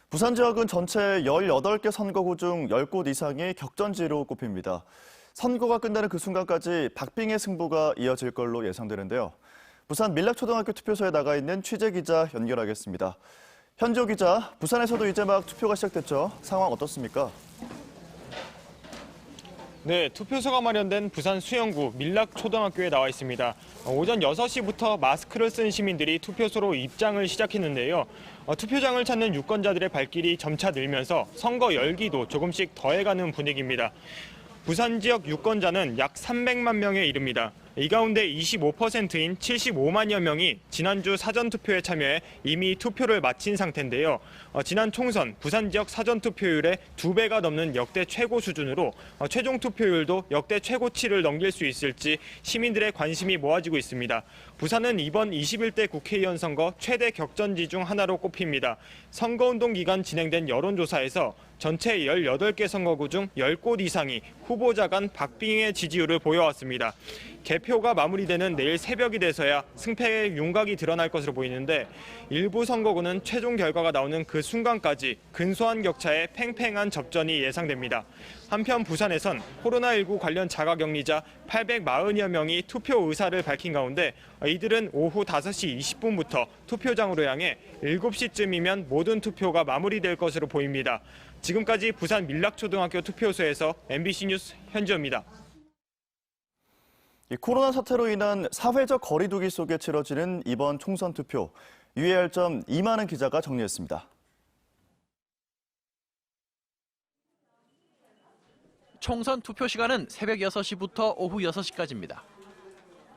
부산 지역은 전체 18개 선거구 중 10곳 이상이 격전지로 꼽힙니다. 선거가 끝나는 그 순간까지 박빙의 승부가 이어질 걸로 예상되는데요. 부산 밀락초등학교 투표소에 나가 있는 취재기자 연결하겠습니다. 현지호 기자, 부산에서도 이제 막 투표가 시작됐죠. 상황 어떻습니까? 네, 투표소가 마련된 부산 수영구 밀락초등학교에 나와 있습니다. 오전 6시부터 마스크를 쓴 시민들이 투표소로 입장을 시작했는데요. 투표장을 찾는 유권자들의 발길이 점차 늘면서 선거 열기도 조금씩 더해가는 분위기입니다. 부산 지역 유권자는 약 300만 명에 이릅니다. 이 가운데 25%인 75만여 명이 지난주 사전투표에 참여해 이미 투표를 마친 상태인데요. 지난 총선 부산 지역 사전투표율의 2배가 넘는 역대 최고 수준으로 최종 투표율도 역대 최고치를 넘길 수 있을지 시민들의 관심이 모아지고 있습니다. 부산은 이번 21대 국회의원 선거 최대 격전지 중 하나로 꼽힙니다. 선거운동 기간 진행된 여론조사에서 전체 18개 선거구 중 10곳 이상이 후보자 간 박빙의 지지율을 보여왔습니다. 개표가 마무리되는 내일 새벽이 돼서야 승패의 윤곽이 드러날 것으로 보이는데 일부 선거구는 최종 결과가 나오는 그 순간까지 근소한 격차의 팽팽한 접전이 예상됩니다. 한편 부산에선 코로나19 관련 자가격리자 840여 명이 투표 의사를 밝힌 가운데 이들은 오후 5시 20분부터 투표장으로 향해 7시쯤이면 모든 투표가 마무리될 것으로 보입니다. 지금까지 부산 밀락초등학교 투표소에서 MBC 뉴스 현지호입니다. 코로나 사태로 인한 사회적 거리 두기 속에 치러지는 이번 총선 투표. 유의할 점 이만은 기자가 정리했습니다. 총선 투표 시간은 새벽 6시부터 오후 6시까지입니다.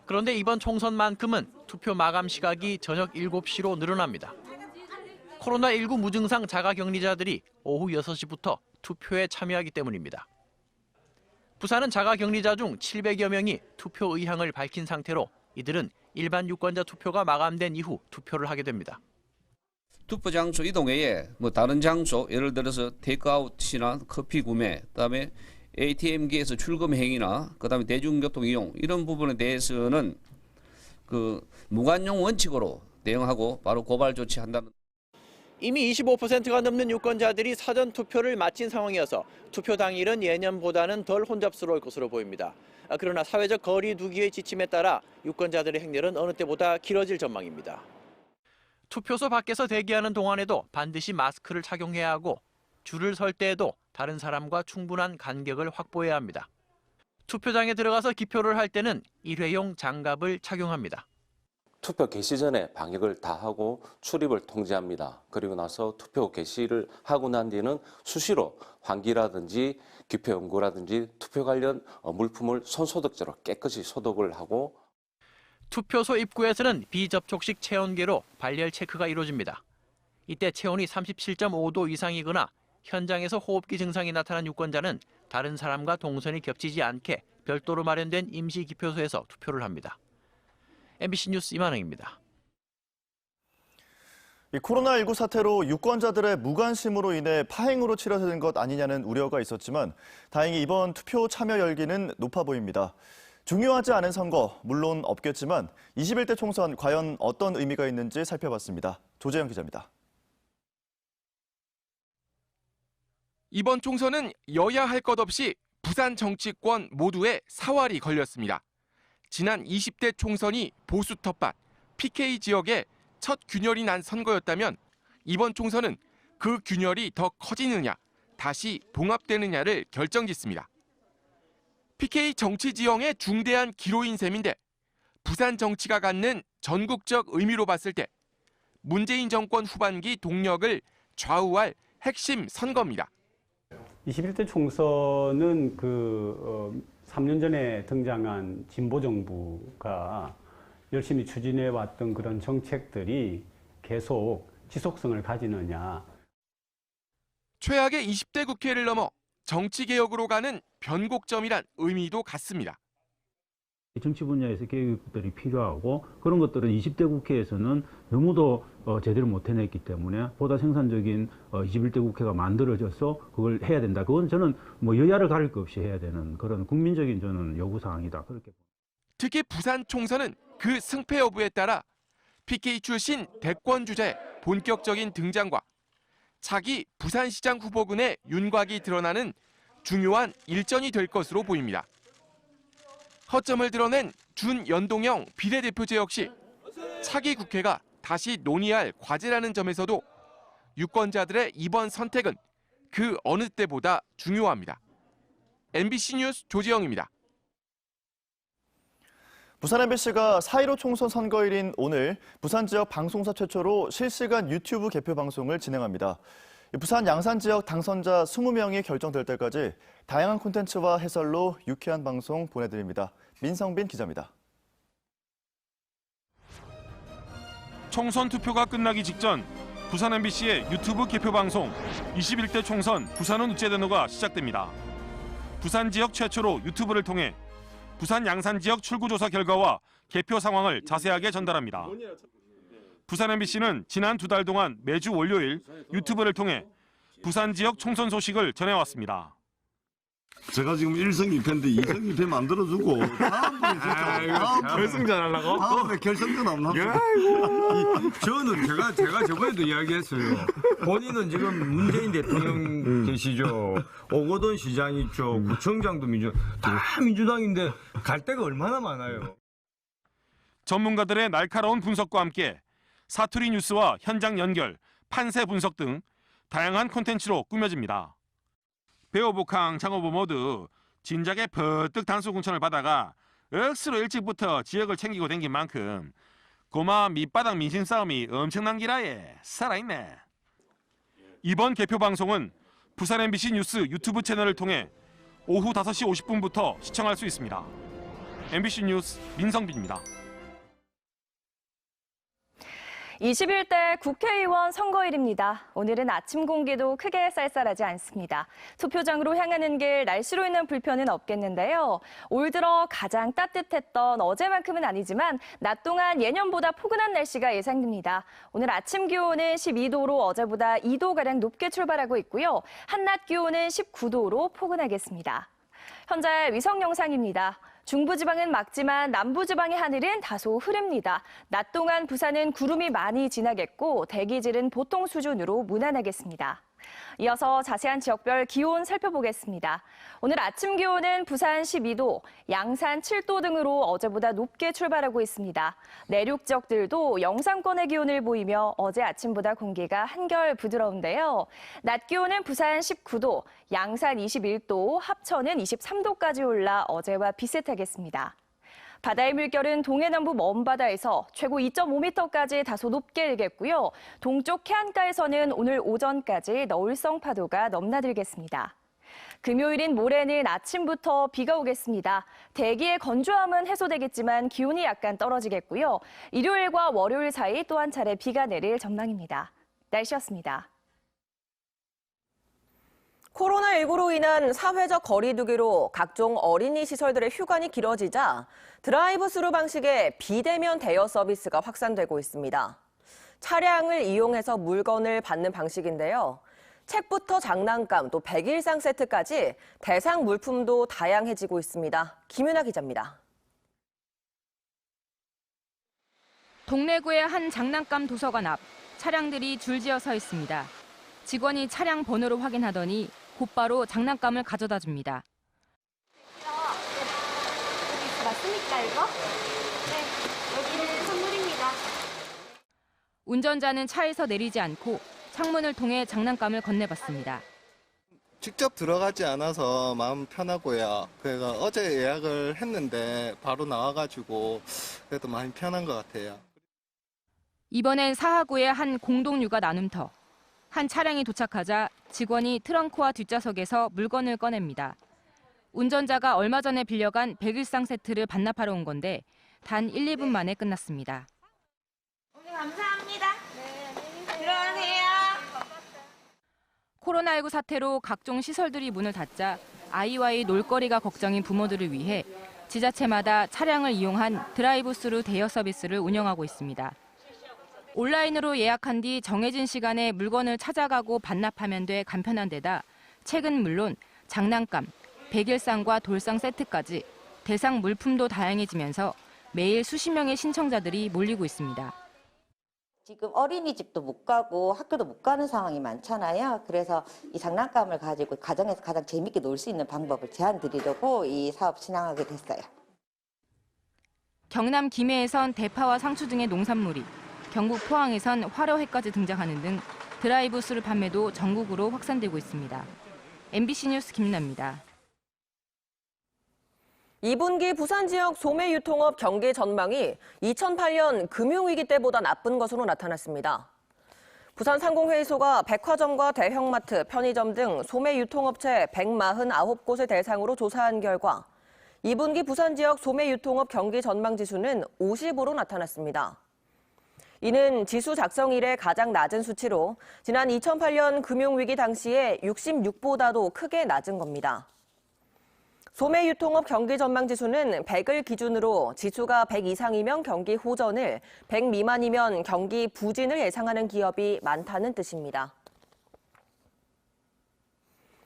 그런데 이번 총선만큼은 투표 마감 시각이 저녁 7시로 늘어납니다. 코로나19 무증상 자가격리자들이 오후 6시부터 투표에 참여하기 때문입니다. 부산은 자가격리자 중 700여 명이 투표 의향을 밝힌 상태로 이들은 일반 유권자 투표가 마감된 이후 투표를 하게 됩니다. 투표 장소 이동 외에 다른 장소, 예를 들어서 테이크아웃이나 커피 구매, 그다음에 ATM기에서 출금 행위나 그다음에 대중교통 이용 이런 부분에 대해서는 무관용 원칙으로 대응하고 바로 고발 조치한다는. 이미 25%가 넘는 유권자들이 사전 투표를 마친 상황이어서 투표 당일은 예년보다는 덜 혼잡스러울 것으로 보입니다. 그러나 사회적 거리 두기의 지침에 따라 유권자들의 행렬은 어느 때보다 길어질 전망입니다. 투표소 밖에서 대기하는 동안에도 반드시 마스크를 착용해야 하고 줄을 설 때에도 다른 사람과 충분한 간격을 확보해야 합니다. 투표장에 들어가서 기표를 할 때는 일회용 장갑을 착용합니다. 투표 개시 전에 방역을 다 하고 출입을 통제합니다. 그리고 나서 투표 개시를 하고 난 뒤는 수시로 환기라든지 기표용구라든지 투표 관련 물품을 손소독제로 깨끗이 소독을 하고. 투표소 입구에서는 비접촉식 체온계로 발열 체크가 이루어집니다. 이때 체온이 37.5도 이상이거나 현장에서 호흡기 증상이 나타난 유권자는 다른 사람과 동선이 겹치지 않게 별도로 마련된 임시 기표소에서 투표를 합니다. MBC 뉴스 이만흥입니다. 코로나19 사태로 유권자들의 무관심으로 인해 파행으로 치러지는 것 아니냐는 우려가 있었지만 다행히 이번 투표 참여 열기는 높아 보입니다. 중요하지 않은 선거 물론 없겠지만 21대 총선 과연 어떤 의미가 있는지 살펴봤습니다. 조재영 기자입니다. 이번 총선은 여야 할 것 없이 부산 정치권 모두에 사활이 걸렸습니다. 지난 20대 총선이 보수 텃밭, PK 지역에 첫 균열이 난 선거였다면 이번 총선은 그 균열이 더 커지느냐, 다시 봉합되느냐를 결정짓습니다. PK 정치 지형의 중대한 기로인 셈인데 부산 정치가 갖는 전국적 의미로 봤을 때 문재인 정권 후반기 동력을 좌우할 핵심 선거입니다. 21대 총선은 3년 전에 등장한 진보 정부가 열심히 추진해왔던 그런 정책들이 계속 지속성을 가지느냐. 최악의 20대 국회를 넘어 정치개혁으로 가는 변곡점이란 의미도 같습니다. 정치 분야에서 개혁들이 필요하고 그런 것들은 20대 국회에서는 너무도 제대로 못 해냈기 때문에 보다 생산적인 21대 국회가 만들어져서 그걸 해야 된다. 그건 저는 여야를 가릴 것 없이 해야 되는 그런 국민적인 저는 요구사항이다. 그렇게. 특히 부산 총선은 그 승패 여부에 따라 PK 출신 대권 주자의 본격적인 등장과 차기 부산시장 후보군의 윤곽이 드러나는 중요한 일전이 될 것으로 보입니다. 허점을 드러낸 준연동형 비례대표제 역시 차기 국회가 다시 논의할 과제라는 점에서도 유권자들의 이번 선택은 그 어느 때보다 중요합니다. MBC 뉴스 조지영입니다. 부산 MBC가 4.15 총선 선거일인 오늘 부산 지역 방송사 최초로 실시간 유튜브 개표 방송을 진행합니다. 부산 양산 지역 당선자 20명이 결정될 때까지 다양한 콘텐츠와 해설로 유쾌한 방송 보내드립니다. 민성빈 기자입니다. 총선 투표가 끝나기 직전 부산 MBC의 유튜브 개표 방송 21대 총선 부산은 우째되노가 시작됩니다. 부산 지역 최초로 유튜브를 통해 부산 양산 지역 출구조사 결과와 개표 상황을 자세하게 전달합니다. 부산 MBC는 지난 2달 동안 매주 월요일 유튜브를 통해 부산 지역 총선 소식을 전해왔습니다. 제가 지금 1승 2패인데 2승 2패 만들어주고 다음 분이 진짜 결승전 하려고? 다음에 결승전 안 합니다. 저는 제가 저번에도 이야기했어요. 본인은 지금 문재인 대통령 계시죠. 오거돈 시장 있죠. 구청장도 다 민주당인데 갈 데가 얼마나 많아요. 전문가들의 날카로운 분석과 함께 사투리 뉴스와 현장 연결, 판세 분석 등 다양한 콘텐츠로 꾸며집니다. 배우복항, 장호부 모두 진작에 버뜩 단수 공천을 받아가 억수로 일찍부터 지역을 챙기고 댕긴 만큼 고마 밑바닥 민심 싸움이 엄청난 기라에 살아있네. 이번 개표 방송은 부산 MBC 뉴스 유튜브 채널을 통해 오후 5시 50분부터 시청할 수 있습니다. MBC 뉴스 민성빈입니다. 21대 국회의원 선거일입니다. 오늘은 아침 공기도 크게 쌀쌀하지 않습니다. 투표장으로 향하는 길 날씨로 인한 불편은 없겠는데요. 올 들어 가장 따뜻했던 어제만큼은 아니지만 낮 동안 예년보다 포근한 날씨가 예상됩니다. 오늘 아침 기온은 12도로 어제보다 2도가량 높게 출발하고 있고요. 한낮 기온은 19도로 포근하겠습니다. 현재 위성 영상입니다. 중부지방은 맑지만 남부지방의 하늘은 다소 흐립니다. 낮 동안 부산은 구름이 많이 지나겠고 대기질은 보통 수준으로 무난하겠습니다. 이어서 자세한 지역별 기온 살펴보겠습니다. 오늘 아침 기온은 부산 12도, 양산 7도 등으로 어제보다 높게 출발하고 있습니다. 내륙 지역들도 영상권의 기온을 보이며 어제 아침보다 공기가 한결 부드러운데요. 낮 기온은 부산 19도, 양산 21도, 합천은 23도까지 올라 어제와 비슷하겠습니다. 바다의 물결은 동해남부 먼바다에서 최고 2.5m까지 다소 높게 일겠고요. 동쪽 해안가에서는 오늘 오전까지 너울성 파도가 넘나들겠습니다. 금요일인 모레는 아침부터 비가 오겠습니다. 대기의 건조함은 해소되겠지만 기온이 약간 떨어지겠고요. 일요일과 월요일 사이 또 한 차례 비가 내릴 전망입니다. 날씨였습니다. 코로나19로 인한 사회적 거리 두기로 각종 어린이 시설들의 휴관이 길어지자 드라이브스루 방식의 비대면 대여 서비스가 확산되고 있습니다. 차량을 이용해서 물건을 받는 방식인데요. 책부터 장난감, 또 100일상 세트까지 대상 물품도 다양해지고 있습니다. 김윤아 기자입니다. 동래구의 한 장난감 도서관 앞 차량들이 줄지어 서 있습니다. 직원이 차량 번호를 확인하더니 곧바로 장난감을 가져다 줍니다. 맞습니까, 이거? 네, 여기는 선물입니다. 운전자는 차에서 내리지 않고 창문을 통해 장난감을 건네봤습니다. 직접 들어가지 않아서 마음 편하고요. 그래서 어제 예약을 했는데 바로 나와가지고 그래도 많이 편한 것 같아요. 이번엔 사하구의 한 공동육아 나눔터. 한 차량이 도착하자 직원이 트렁크와 뒷좌석에서 물건을 꺼냅니다. 운전자가 얼마 전에 빌려간 100일상 세트를 반납하러 온 건데 단 1, 2분 만에 끝났습니다. 오늘 감사합니다. 네, 들어가세요. 코로나19 사태로 각종 시설들이 문을 닫자 아이와의 놀거리가 걱정인 부모들을 위해 지자체마다 차량을 이용한 드라이브스루 대여 서비스를 운영하고 있습니다. 온라인으로 예약한 뒤 정해진 시간에 물건을 찾아가고 반납하면 돼 간편한 데다 책은 물론 장난감, 100일상과 돌상 세트까지 대상 물품도 다양해지면서 매일 수십 명의 신청자들이 몰리고 있습니다. 지금 어린이집도 못 가고 학교도 못 가는 상황이 많잖아요. 그래서 이 장난감을 가지고 가정에서 가장 재밌게 놀 수 있는 방법을 제안 드리려고 이 사업 진행하게 됐어요. 경남 김해에선 대파와 상추 등의 농산물이, 경북 포항에선 화려회까지 등장하는 등 드라이브스루 판매도 전국으로 확산되고 있습니다. MBC 뉴스 김나입니다. 2분기 부산 지역 소매 유통업 경기 전망이 2008년 금융위기 때보다 나쁜 것으로 나타났습니다. 부산 상공회의소가 백화점과 대형마트, 편의점 등 소매 유통업체 149곳을 대상으로 조사한 결과 2분기 부산 지역 소매 유통업 경기 전망 지수는 50으로 나타났습니다. 이는 지수 작성 이래 가장 낮은 수치로 지난 2008년 금융위기 당시에 66보다도 크게 낮은 겁니다. 소매 유통업 경기 전망 지수는 100을 기준으로 지수가 100 이상이면 경기 호전을, 100 미만이면 경기 부진을 예상하는 기업이 많다는 뜻입니다.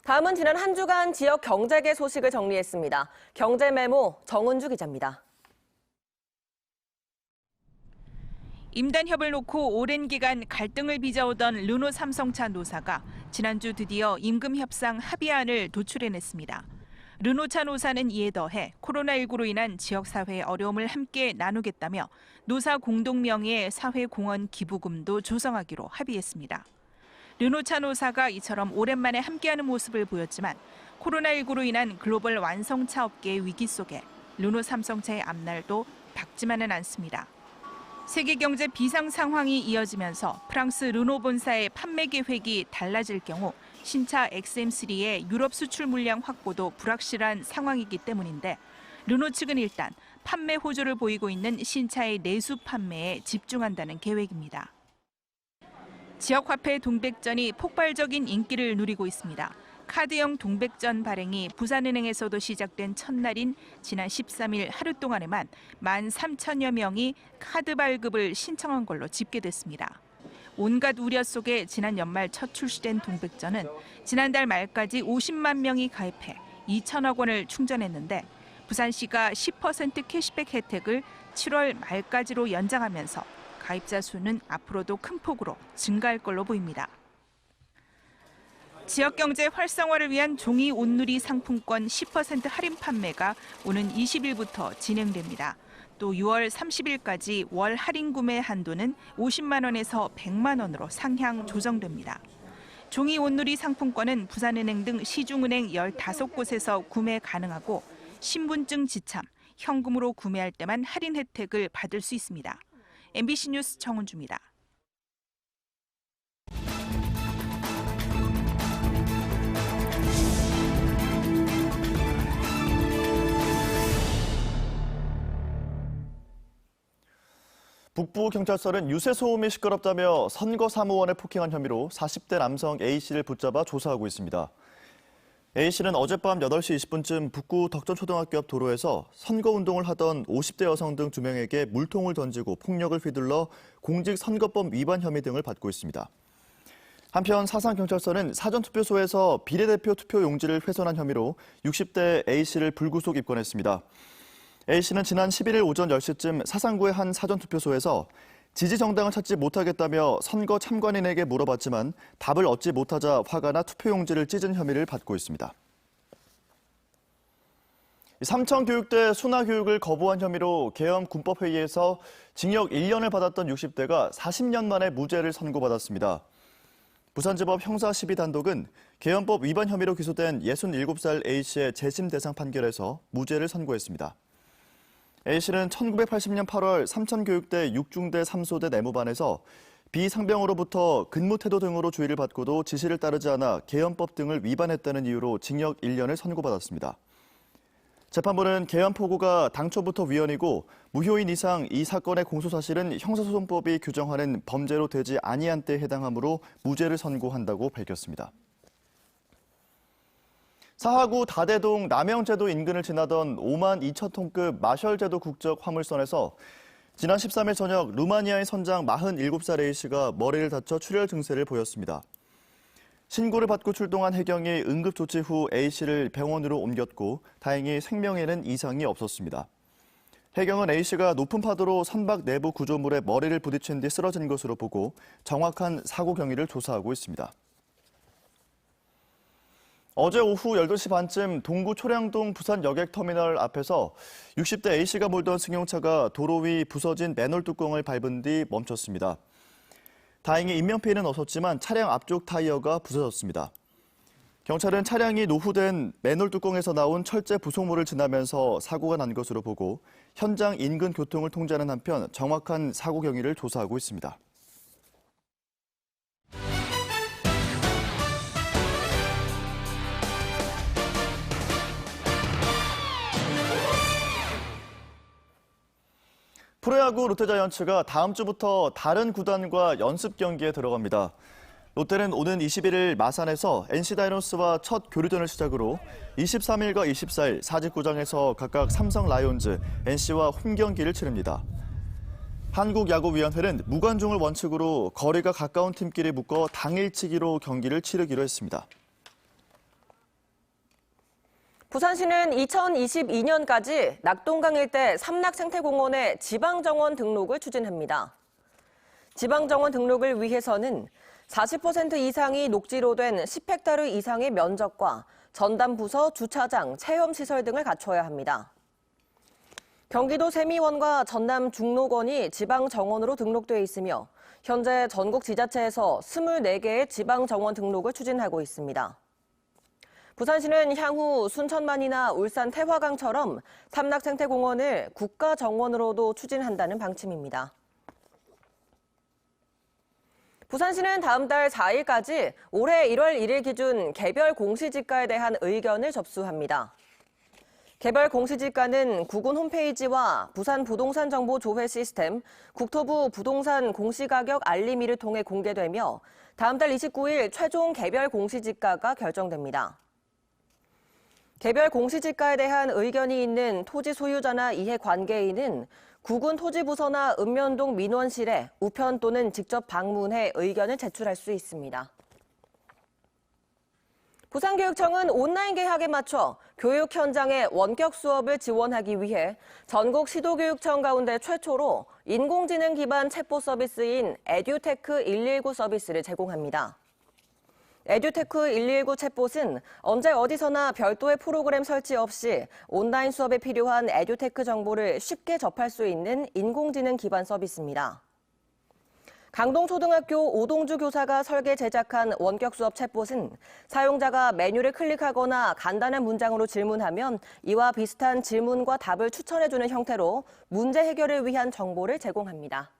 다음은 지난 한 주간 지역 경제계 소식을 정리했습니다. 경제메모 정은주 기자입니다. 임단협을 놓고 오랜 기간 갈등을 빚어오던 르노 삼성차 노사가 지난주 드디어 임금협상 합의안을 도출해냈습니다. 르노차 노사는 이에 더해 코로나19로 인한 지역사회의 어려움을 함께 나누겠다며 노사 공동명의의 사회공헌 기부금도 조성하기로 합의했습니다. 르노차 노사가 이처럼 오랜만에 함께하는 모습을 보였지만 코로나19로 인한 글로벌 완성차 업계의 위기 속에 르노 삼성차의 앞날도 밝지만은 않습니다. 세계 경제 비상 상황이 이어지면서 프랑스 르노 본사의 판매 계획이 달라질 경우 신차 XM3의 유럽 수출 물량 확보도 불확실한 상황이기 때문인데 르노 측은 일단 판매 호조를 보이고 있는 신차의 내수 판매에 집중한다는 계획입니다. 지역화폐 동백전이 폭발적인 인기를 누리고 있습니다. 카드형 동백전 발행이 부산은행에서도 시작된 첫날인 지난 13일 하루 동안에만 13,000여 명이 카드 발급을 신청한 걸로 집계됐습니다. 온갖 우려 속에 지난 연말 첫 출시된 동백전은 지난달 말까지 50만 명이 가입해 2천억 원을 충전했는데 부산시가 10% 캐시백 혜택을 7월 말까지로 연장하면서 가입자 수는 앞으로도 큰 폭으로 증가할 걸로 보입니다. 지역경제 활성화를 위한 종이 온누리 상품권 10% 할인 판매가 오는 20일부터 진행됩니다. 또 6월 30일까지 월 할인 구매 한도는 50만 원에서 100만 원으로 상향 조정됩니다. 종이 온누리 상품권은 부산은행 등 시중은행 15곳에서 구매 가능하고 신분증 지참, 현금으로 구매할 때만 할인 혜택을 받을 수 있습니다. MBC 뉴스 정은주입니다. 북부경찰서는 유세 소음이 시끄럽다며 선거 사무원을 폭행한 혐의로 40대 남성 A씨를 붙잡아 조사하고 있습니다. A씨는 어젯밤 8시 20분쯤 북구 덕전초등학교 앞 도로에서 선거운동을 하던 50대 여성 등 2명에게 물통을 던지고 폭력을 휘둘러 공직선거법 위반 혐의 등을 받고 있습니다. 한편 사상경찰서는 사전투표소에서 비례대표 투표 용지를 훼손한 혐의로 60대 A씨를 불구속 입건했습니다. A씨는 지난 11일 오전 10시쯤 사상구의 한 사전투표소에서 지지 정당을 찾지 못하겠다며 선거 참관인에게 물어봤지만 답을 얻지 못하자 화가 나 투표용지를 찢은 혐의를 받고 있습니다. 삼청교육대 순화교육을 거부한 혐의로 계엄 군법회의에서 징역 1년을 받았던 60대가 40년 만에 무죄를 선고받았습니다. 부산지법 형사12단독은 계엄법 위반 혐의로 기소된 67살 A씨의 재심 대상 판결에서 무죄를 선고했습니다. A씨는 1980년 8월 삼천교육대 6중대 3소대 내무반에서 비상병으로부터 근무 태도 등으로 주의를 받고도 지시를 따르지 않아 계엄법 등을 위반했다는 이유로 징역 1년을 선고받았습니다. 재판부는 계엄 포고가 당초부터 위헌이고 무효인 이상 이 사건의 공소사실은 형사소송법이 규정하는 범죄로 되지 아니한 때에 해당하므로 무죄를 선고한다고 밝혔습니다. 사하구 다대동 남영제도 인근을 지나던 5만 2천 톤급 마셜제도 국적 화물선에서 지난 13일 저녁 루마니아의 선장 47살 A씨가 머리를 다쳐 출혈 증세를 보였습니다. 신고를 받고 출동한 해경이 응급조치 후 A씨를 병원으로 옮겼고 다행히 생명에는 이상이 없었습니다. 해경은 A씨가 높은 파도로 선박 내부 구조물에 머리를 부딪힌 뒤 쓰러진 것으로 보고 정확한 사고 경위를 조사하고 있습니다. 어제 오후 12시 반쯤 동구 초량동 부산 여객터미널 앞에서 60대 A씨가 몰던 승용차가 도로 위 부서진 맨홀 뚜껑을 밟은 뒤 멈췄습니다. 다행히 인명피해는 없었지만 차량 앞쪽 타이어가 부서졌습니다. 경찰은 차량이 노후된 맨홀 뚜껑에서 나온 철제 부속물을 지나면서 사고가 난 것으로 보고 현장 인근 교통을 통제하는 한편 정확한 사고 경위를 조사하고 있습니다. 프로야구 롯데자이언츠가 다음 주부터 다른 구단과 연습 경기에 들어갑니다. 롯데는 오는 21일 마산에서 NC 다이노스와 첫 교류전을 시작으로 23일과 24일 사직구장에서 각각 삼성 라이온즈, NC와 홈 경기를 치릅니다. 한국야구위원회는 무관중을 원칙으로 거리가 가까운 팀끼리 묶어 당일치기로 경기를 치르기로 했습니다. 부산시는 2022년까지 낙동강 일대 삼락생태공원의 지방정원 등록을 추진합니다. 지방정원 등록을 위해서는 40% 이상이 녹지로 된 10헥타르 이상의 면적과 전담부서, 주차장, 체험시설 등을 갖춰야 합니다. 경기도 세미원과 전남 중록원이 지방정원으로 등록돼 있으며 현재 전국 지자체에서 24개의 지방정원 등록을 추진하고 있습니다. 부산시는 향후 순천만이나 울산 태화강처럼 삼락생태공원을 국가정원으로도 추진한다는 방침입니다. 부산시는 다음 달 4일까지 올해 1월 1일 기준 개별 공시지가에 대한 의견을 접수합니다. 개별 공시지가는 구군 홈페이지와 부산 부동산 정보 조회 시스템, 국토부 부동산 공시가격 알림이를 통해 공개되며 다음 달 29일 최종 개별 공시지가가 결정됩니다. 개별 공시지가에 대한 의견이 있는 토지 소유자나 이해관계인은 구군 토지부서나 읍면동 민원실에 우편 또는 직접 방문해 의견을 제출할 수 있습니다. 부산교육청은 온라인 개학에 맞춰 교육 현장의 원격 수업을 지원하기 위해 전국 시도교육청 가운데 최초로 인공지능 기반 챗봇 서비스인 에듀테크 119 서비스를 제공합니다. 에듀테크 119 챗봇은 언제 어디서나 별도의 프로그램 설치 없이 온라인 수업에 필요한 에듀테크 정보를 쉽게 접할 수 있는 인공지능 기반 서비스입니다. 강동초등학교 오동주 교사가 설계 제작한 원격 수업 챗봇은 사용자가 메뉴를 클릭하거나 간단한 문장으로 질문하면 이와 비슷한 질문과 답을 추천해주는 형태로 문제 해결을 위한 정보를 제공합니다.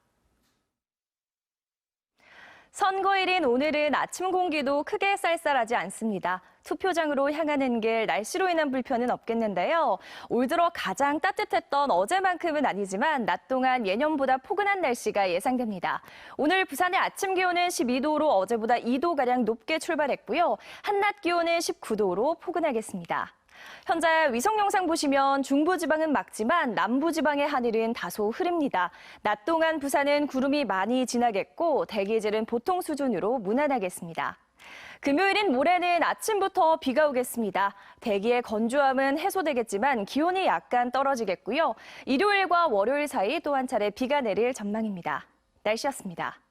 선거일인 오늘은 아침 공기도 크게 쌀쌀하지 않습니다. 투표장으로 향하는 길 날씨로 인한 불편은 없겠는데요. 올 들어 가장 따뜻했던 어제만큼은 아니지만 낮 동안 예년보다 포근한 날씨가 예상됩니다. 오늘 부산의 아침 기온은 12도로 어제보다 2도가량 높게 출발했고요. 한낮 기온은 19도로 포근하겠습니다. 현재 위성 영상 보시면 중부지방은 맑지만 남부지방의 하늘은 다소 흐립니다. 낮 동안 부산은 구름이 많이 지나겠고 대기질은 보통 수준으로 무난하겠습니다. 금요일인 모레는 아침부터 비가 오겠습니다. 대기의 건조함은 해소되겠지만 기온이 약간 떨어지겠고요. 일요일과 월요일 사이 또 한 차례 비가 내릴 전망입니다. 날씨였습니다.